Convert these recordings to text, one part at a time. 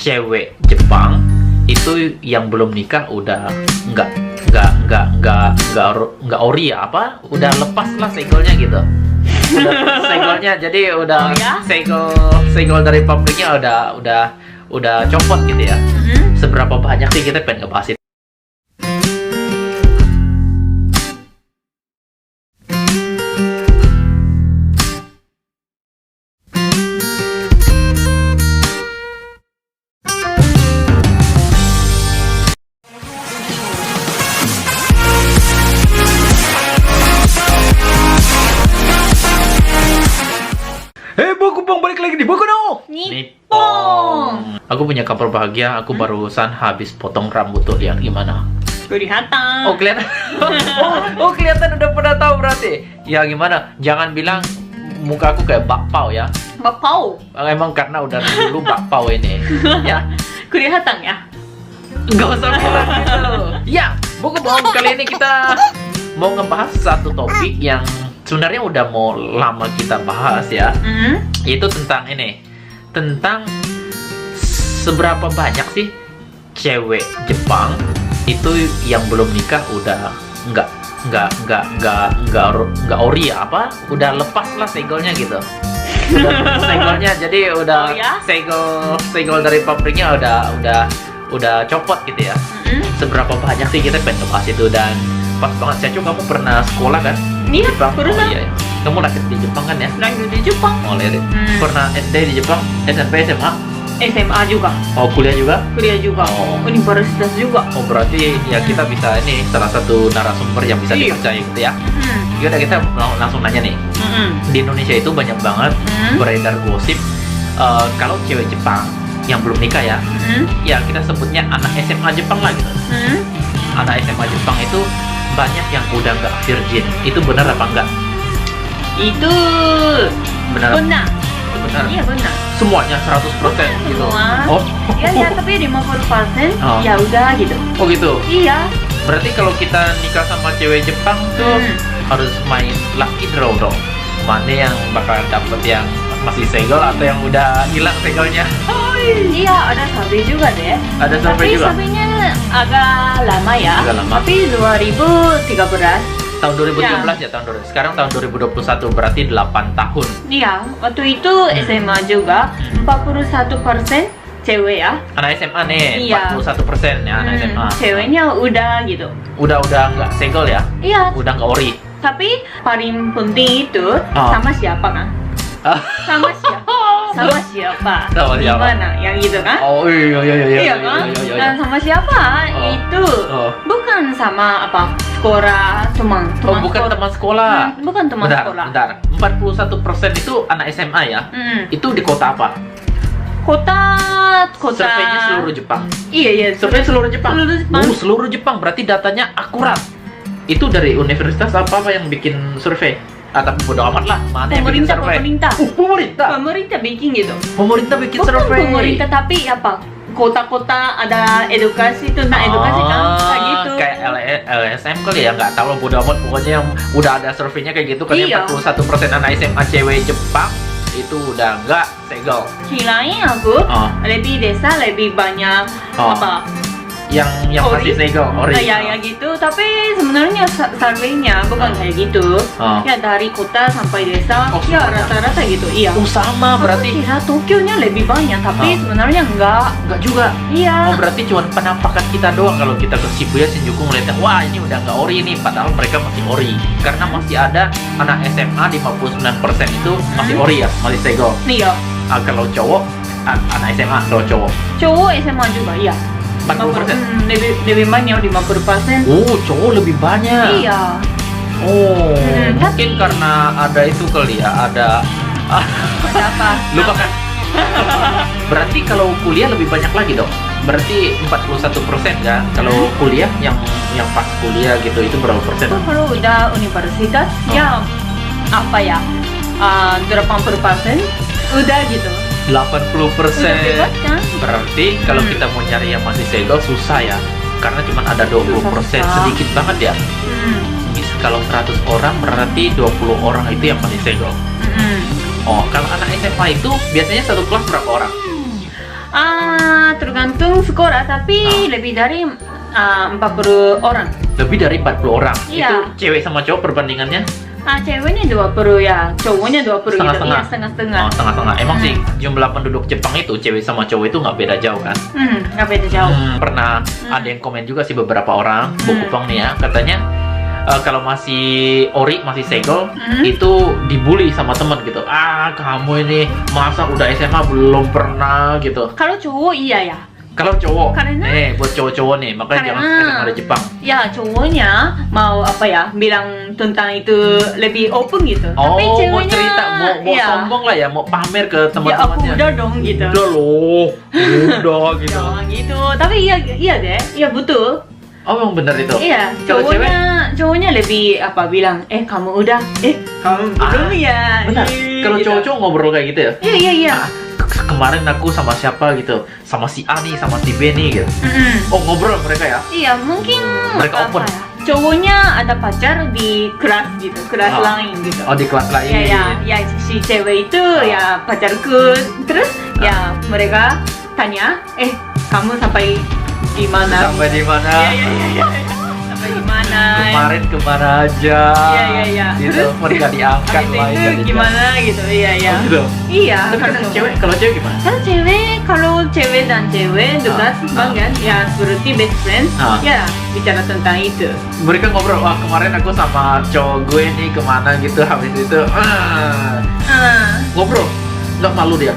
cewek Jepang itu yang belum nikah udah nggak ori ya, apa udah lepas lah segelnya gitu. Udah segelnya, jadi udah segel dari pabriknya udah copot gitu ya. Seberapa banyak sih, kita pengen ngebahas itu. Bokupong, balik lagi di Boku no Nippon. Aku punya kabar bahagia, aku barusan habis potong rambut tuh, Lian. Gimana? Kelihatan. Oh, kelihatan. oh, kelihatan, udah pernah tahu berarti. Ya gimana? Jangan bilang muka aku kayak bakpao ya. Bakpao. Emang karena udah dulu bakpao ini. Ya. Kelihatan ya. Nggak usah bilang gitu. Ya, Bokupong, kali ini kita mau ngebahas satu topik yang sebenarnya udah mau lama kita bahas ya. Itu tentang ini, tentang seberapa banyak sih cewek Jepang itu yang belum nikah udah nggak ori ya, apa udah lepas lah segelnya gitu. Segelnya, jadi udah segel dari pabriknya udah copot gitu ya. Seberapa banyak sih, kita pengen ngebahas itu. Dan pas banget, Cacu, kamu pernah sekolah kan? Iya, Jepang? pernah. Oh, iya. Kamu lahir di Jepang kan ya? Lahir di Jepang. Oh, lahir. Pernah SD di Jepang? SMP, SMA? SMA juga. Oh, kuliah juga? Kuliah juga. Oh. Universitas juga. Oh, berarti ya kita bisa ini salah satu narasumber yang bisa dipercaya gitu ya. Yaudah, kita langsung nanya nih. Di Indonesia itu banyak banget beredar gosip kalau cewek Jepang yang belum nikah ya, ya kita sebutnya anak SMA Jepang lah gitu. Anak SMA Jepang itu banyak yang udah nggak virgin. Itu benar apa enggak? Itu Benar. benar. Itu benar. Iya, benar. Semuanya 100% gitu. Semua. Oh. Ya, tapi 50% Oh. ya udah gitu. Oh gitu. Iya. Berarti kalau kita nikah sama cewek Jepang tuh harus main lucky draw dong. Mana yang bakal dapet, yang masih segel atau yang udah hilang segelnya? Iya, ada survei juga deh. Ada survei juga? Tapi surveinya agak lama ya. Agak lama. Tapi 2013. Tahun 2013 ya, tahun 2000. Sekarang tahun 2021, berarti 8 tahun. Iya, waktu itu SMA juga 41% cewek ya. Anak SMA nih, Iya. 41% ya anak SMA. Ceweknya udah gitu. Udah nggak segel ya? Iya, Udah nggak ori. tapi paling penting itu sama siapa kan? Ah. Sama siapa? Sama siapa? Sama siapa? Gimana? Yang gitu kan? Oh iya. Iya kan? Dan sama siapa? Oh. Itu Oh. bukan sama apa? Sekolah, teman Oh, bukan sekolah. teman sekolah. Bukan teman sekolah. Bentar. 41% itu anak SMA ya? Itu di kota apa? Kota. Surveinya seluruh Jepang. Iya. Survei seluruh Jepang. Seluruh Jepang. Seluruh Jepang, berarti datanya akurat. Itu dari universitas apa yang bikin survei? Tapi bodo amat lah, mana yang bikin survei? Pemerintah bikin gitu. Pemerintah bikin Bukan survei. pemerintah, tapi apa? Kota-kota ada edukasi tentang edukasi kan? Kayak gitu. Kayak LSM kali ya, nggak tahu, bodo amat. Pokoknya yang udah ada surveinya kayak gitu kan. Iya. 41% anak SMA cewek Jepang itu udah nggak segel. Kirain aku lebih desa lebih banyak apa? Yang Ori? masih segel, ori. Ya gitu, tapi sebenarnya surveinya bukan kayak gitu. Ya dari kota sampai desa, Oh, ya semuanya. rata-rata gitu. Iya. Oh, sama berarti. Aku kira Tokyo-nya lebih banyak, tapi sebenarnya enggak. Nggak juga. Iya. Oh, berarti cuma penampakan kita doang kalau kita ke Shibuya, Shinjuku ngeliatnya, wah ini udah nggak ori nih, padahal mereka masih ori. Karena masih ada anak SMA 59% itu masih ori ya, masih segel. Iya. Kalau cowok, anak SMA, kalau cowok Cowok SMA juga, iya. 40%. Lebih banyak 50%. Oh, cowok lebih banyak. Iya. Oh, mungkin karena ada itu kali ya, ada Ada apa? lupakan. Berarti kalau kuliah lebih banyak lagi dong. Berarti 41% kan? Kalau kuliah yang pas kuliah gitu, itu berapa persen? Kalau udah universitas, ya apa ya? 80% udah gitu. 80%. Udah bebas kan? Berarti kalau kita mau nyari yang masih segel susah ya. Karena cuma ada 20%, Susah. sedikit banget ya. Kalau 100 orang berarti 20 orang itu yang masih segel. Oh, kalau anak SMA itu biasanya satu kelas berapa orang? tergantung sekolah, tapi lebih dari 40 orang. Lebih dari 40 orang. Iya. Itu cewek sama cowok perbandingannya? Ceweknya 20 ya, cowoknya 20 gitu. Setengah-setengah. Iya, setengah-setengah. Oh, setengah-setengah. Emang sih jumlah penduduk Jepang itu cewek sama cowok itu nggak beda jauh kan? Nggak beda jauh. Pernah ada yang komen juga sih beberapa orang Bokupang nih ya, katanya kalau masih ori, masih segel itu dibully sama temen gitu. Kamu ini masa udah SMA belum pernah gitu. Kalau cowok iya ya. Kalau cowok, Karena- buat cowok-cowok nih, makanya jangan SMA di Jepang. Ya cowoknya mau apa ya, bilang tentang itu lebih open gitu. Oh, Tapi ceweknya mau cerita, mau ya, sombong lah ya, mau pamer ke ya aku teman-temannya. udah dong gitu. Udah loh, udah gitu. Jangan gitu. Tapi iya deh, iya betul. Oh, emang bener itu. Iya, Kalau cowoknya lebih apa bilang, kamu udah, kamu belum ya. Benar. Kalau Gitu. cowok-cowok ngobrol kayak gitu ya. Iya. Kemarin aku sama siapa gitu, sama si A nih, sama si B nih gitu. Mm-mm. Oh, ngobrol mereka ya. Iya, mungkin Mereka apa open. ya, cowoknya ada pacar di kelas gitu, kelas lain gitu. Oh, di kelas lain. Ya, si cewek itu ya pacarku. Terus ya mereka tanya, kamu sampai di mana? Sampai di mana? Iya. Sampai di mana? Kemarin kemana aja? Iya. Gitu, Terus mereka diangkat habis lah. itu jadi gimana gitu? Iya. Oh, gitu. Iya, Tapi karena kalau cewek gimana? kalau cewek dan cewek dekat banget ya seperti best friends ya bicara tentang itu. Mereka ngobrol, wah kemarin aku sama cowok gue nih kemana gitu, habis itu ngobrol, nggak malu dia?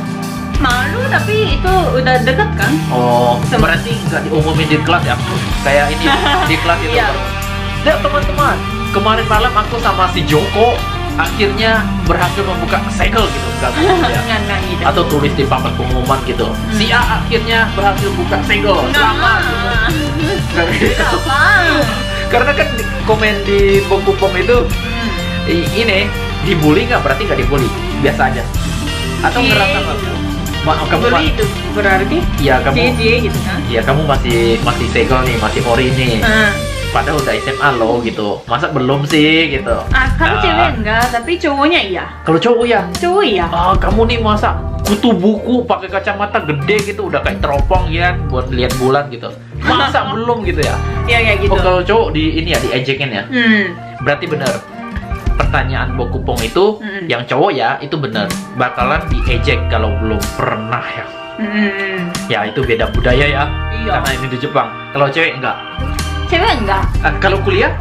Malu tapi itu udah dekat kan? Oh, Sama- berarti nggak diumumin di kelas ya? Kayak ini di kelas itu. Iya. Ya teman-teman, kemarin malam aku sama si Joko akhirnya berhasil membuka segel gitu, nggak gitu ya? Nggak gitu. Atau tulis di papan pengumuman gitu. Si A akhirnya berhasil buka segel. Selamat gitu. Nggak gitu. Apa? Karena kan komen di Bokupong itu ini dibully nggak, berarti nggak dibully, biasa aja. Atau ngerasa nggak? Kamu Bully itu berarti ya kamu cie gitu kan? ya kamu masih segel nih, masih ori nih. Padahal udah SMA lo gitu. Masa belum sih gitu? Kalau cewek enggak, tapi cowoknya iya. Kalau cowok ya? Cowok iya. Kamu nih masa kutu buku pakai kacamata gede gitu, udah kayak teropong ya buat lihat bulan gitu. Masa belum gitu ya? Iya gitu. Oh, kalau cowok di ini ya diejekin ya. Berarti bener. Pertanyaan Bokupong itu yang cowok ya itu bener bakalan diejek kalau belum pernah ya. Ya itu beda budaya ya. Iya. Karena ini di Jepang. Kalau cewek enggak. Cewek enggak. Kalau kuliah?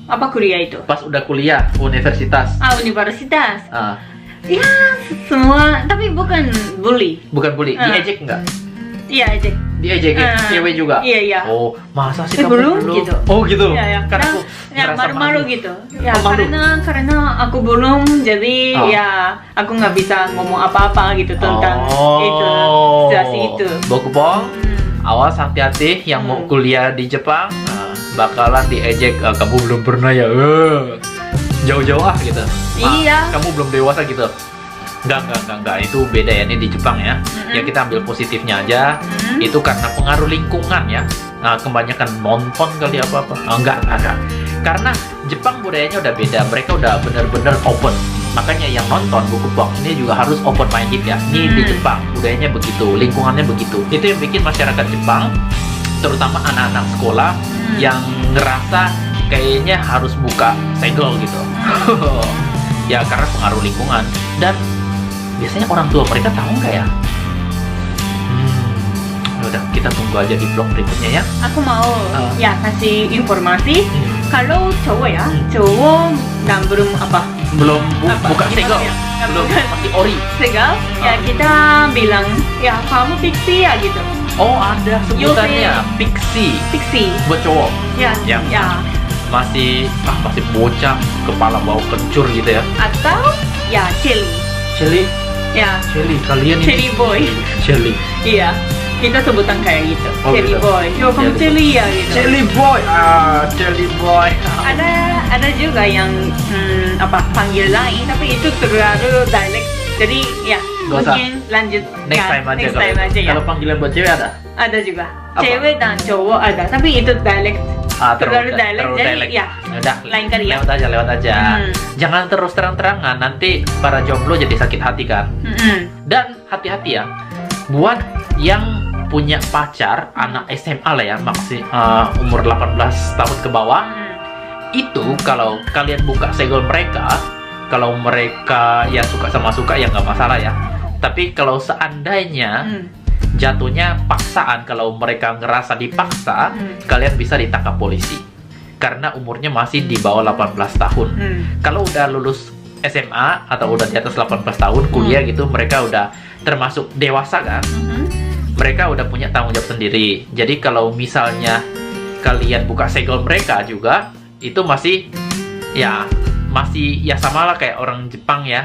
Apa kuliah itu? Pas udah kuliah universitas. Universitas. Ah, Ya semua, tapi bukan bully. bukan bully, diejek enggak? Iya ejek. Diejekin cewek juga. Iya. Oh, masa sih kamu Belum gitu. Oh gitu. Iya. Karena aku Ya ngerasa malu-malu gitu. Ya Oh, malu. karena aku belum, jadi ya aku nggak bisa ngomong apa-apa gitu tentang itu situasi itu. Bokupong, awas hati-hati yang mau kuliah di Jepang, bakalan diejek. Kamu belum pernah ya? Jauh-jauh gitu. Iya. Kamu belum dewasa gitu. Enggak, itu beda ya, ini di Jepang ya. Ya kita ambil positifnya aja. Itu karena pengaruh lingkungan ya. Kebanyakan nonton kali apa-apa. Enggak. Karena Jepang budayanya udah beda, mereka udah bener-bener open. Makanya yang nonton Bokupong ini juga harus open minded ya. Ini di Jepang budayanya begitu, lingkungannya begitu. Itu yang bikin masyarakat Jepang, terutama anak-anak sekolah yang ngerasa kayaknya harus buka segel gitu. Ya karena pengaruh lingkungan. Dan biasanya orang tua mereka tahu nggak ya? Udah, kita tunggu aja di vlog berikutnya ya. Aku mau ya kasih informasi. Kalau cowok ya, cowok dan belum apa? Belum buka Gimana segel. ya? Belum, masih ori. Segel, ya kita bilang ya kamu pixie ya gitu. Oh, ada sebutannya, pixie. Pixie. Buat cowok. Ya. Masih bocah, kepala bau kencur gitu ya. Atau ya Celi. Celi, Ya, kalian ini. Celi boy. Celi. Iya. Kita sebutan kayak gitu. Oh, Celi gitu. boy. Yo kamu Celi ya gitu. Celi boy, Celi boy. Ada juga yang panggil lain, tapi itu terlalu dialek. Jadi ya Nggak usah. mungkin lanjut Next time aja. next time aja ya. Kalau panggilan buat cewek ada? Ada juga. Apa? Cewek dan cowok ada, tapi itu dialek. Terlalu dialek, jadi ya udah, lain kali ya. lewat aja. Jangan terus terang-terangan, nanti para jomblo jadi sakit hati kan. Dan hati-hati ya, buat yang punya pacar anak SMA lah ya, maksud umur 18 tahun ke bawah, itu kalau kalian buka segel mereka, kalau mereka ya suka sama suka ya nggak masalah ya. Tapi kalau seandainya jatuhnya paksaan, kalau mereka ngerasa dipaksa, kalian bisa ditangkap polisi karena umurnya masih di bawah 18 tahun. Kalau udah lulus SMA atau udah di atas 18 tahun kuliah gitu, mereka udah termasuk dewasa kan, mereka udah punya tanggung jawab sendiri. Jadi kalau misalnya kalian buka segel mereka juga, itu masih ya sama lah kayak orang Jepang ya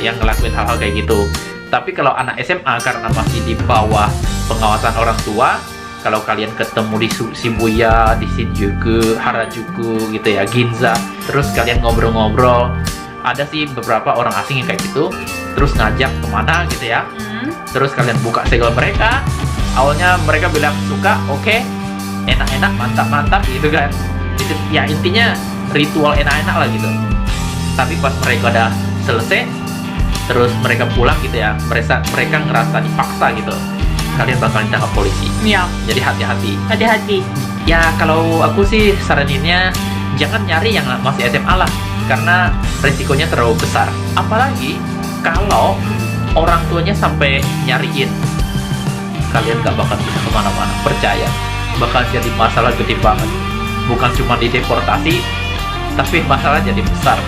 yang ngelakuin hal-hal kayak gitu. Tapi kalau anak SMA karena masih di bawah pengawasan orang tua, kalau kalian ketemu di Shibuya, di Shinjuku, Harajuku gitu ya, Ginza, terus kalian ngobrol-ngobrol, ada sih beberapa orang asing yang kayak gitu, terus ngajak kemana gitu ya, terus kalian buka segel mereka, awalnya mereka bilang suka, oke, enak-enak, mantap-mantap gitu kan, itu ya intinya ritual enak-enak lah gitu. Tapi pas mereka udah selesai, terus mereka pulang gitu ya, mereka ngerasa dipaksa gitu, kalian bakal ditangkap polisi. Iya. Jadi hati-hati. Hati-hati. Ya kalau aku sih saraninnya jangan nyari yang masih SMA lah, karena resikonya terlalu besar. Apalagi kalau orang tuanya sampai nyariin, kalian gak bakal bisa kemana-mana. Percaya, bakal jadi masalah gede banget. Bukan cuma dideportasi, tapi masalah jadi besar.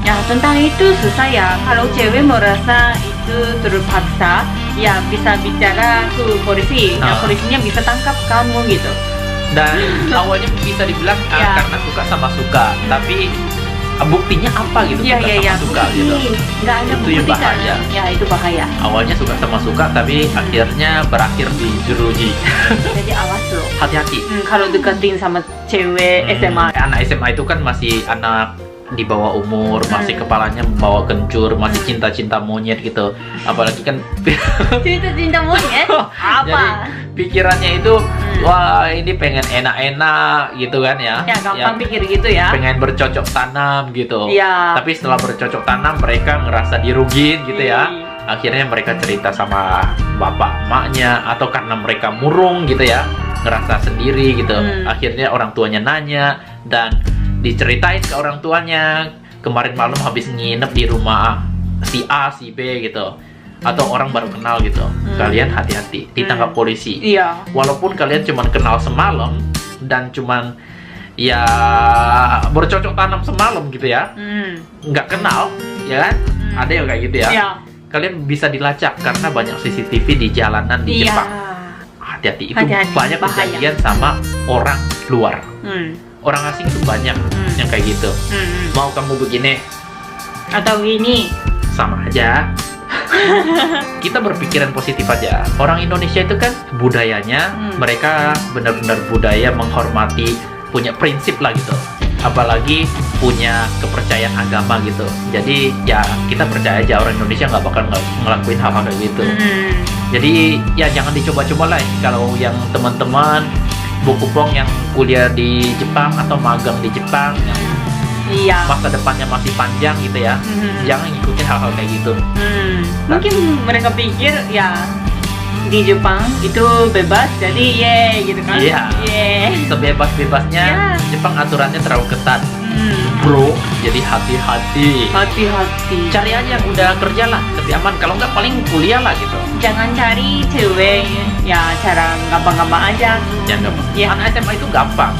Ya tentang itu susah ya. Kalau cewek merasa itu terpaksa, ya bisa bicara ke polisi. Ya polisinya bisa tangkap kamu gitu. Dan awalnya bisa dibilang karena suka sama suka, tapi buktinya apa gitu? Iya. Suka gitu. Nggak ada bukti yang bahaya. kan? Ya itu bahaya. Awalnya suka sama suka, tapi akhirnya berakhir di jeruji. Jadi awas loh. Hati-hati. Kalau deketin sama cewek SMA. Anak SMA itu kan masih anak di bawah umur, masih kepalanya bawa kencur, masih cinta-cinta monyet gitu. Apalagi kan cinta monyet apa? Jadi pikirannya itu wah ini pengen enak-enak gitu kan ya. Ya gampang pikir gitu ya. Pengen bercocok tanam gitu. Iya. Tapi setelah bercocok tanam mereka ngerasa dirugiin gitu ya. Akhirnya mereka cerita sama bapak emaknya, atau karena mereka murung gitu ya, ngerasa sendiri gitu. Akhirnya orang tuanya nanya dan diceritain ke orang tuanya, kemarin malam habis nginep di rumah si A, si B gitu, atau orang baru kenal gitu. Kalian hati-hati, ditangkap polisi. Iya. Walaupun kalian cuman kenal semalam dan cuman ya bercocok tanam semalam gitu ya, nggak kenal ya kan, ada yang kayak gitu ya. Iya. Kalian bisa dilacak karena banyak CCTV di jalanan di Jepang. Hati-hati, itu banyak kejadian sama orang luar. Orang asing itu banyak yang kayak gitu. Mau kamu begini atau ini sama aja. Kita berpikiran positif aja. Orang Indonesia itu kan budayanya, mereka benar-benar budaya menghormati, punya prinsip lah gitu. Apalagi punya kepercayaan agama gitu. Jadi ya kita percaya aja orang Indonesia nggak bakal ngelakuin hal-hal kayak gitu. Jadi ya jangan dicoba-coba lah kalau yang teman-teman Bokupong yang kuliah di Jepang atau magang di Jepang yang masa depannya masih panjang gitu ya, jangan ngikutin hal-hal kayak gitu. Mungkin mereka pikir ya di Jepang itu bebas, jadi gitu kan. Sebebas-bebasnya. Jepang aturannya terlalu ketat, bro. Jadi hati-hati. Cari aja yang udah kerja lah, lebih aman. Kalau nggak paling kuliah lah gitu. Jangan cari cewek ya cara gampang-gampang aja. Jangan gampang. Anak SMA itu gampang.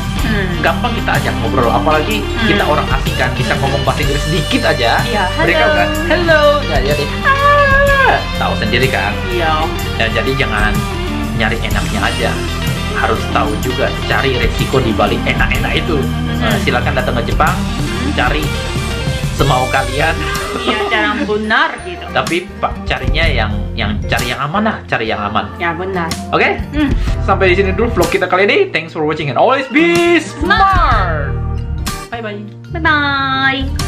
Gampang kita ajak ngobrol. Apalagi kita orang asing kan, bisa ngomong bahasa Inggris sedikit aja. Mereka udah hello. Ya jadi tahu sendiri kan. Ya, jadi jangan nyari enaknya aja, harus tahu juga cari resiko di balik enak-enak itu. Silakan datang ke Jepang, cari semau kalian. Cara benar gitu. Tapi carinya yang cari yang aman lah, cari yang aman. Ya benar. Oke? Sampai di sini dulu vlog kita kali ini. Thanks for watching and always be smart. Bye bye. Bye bye.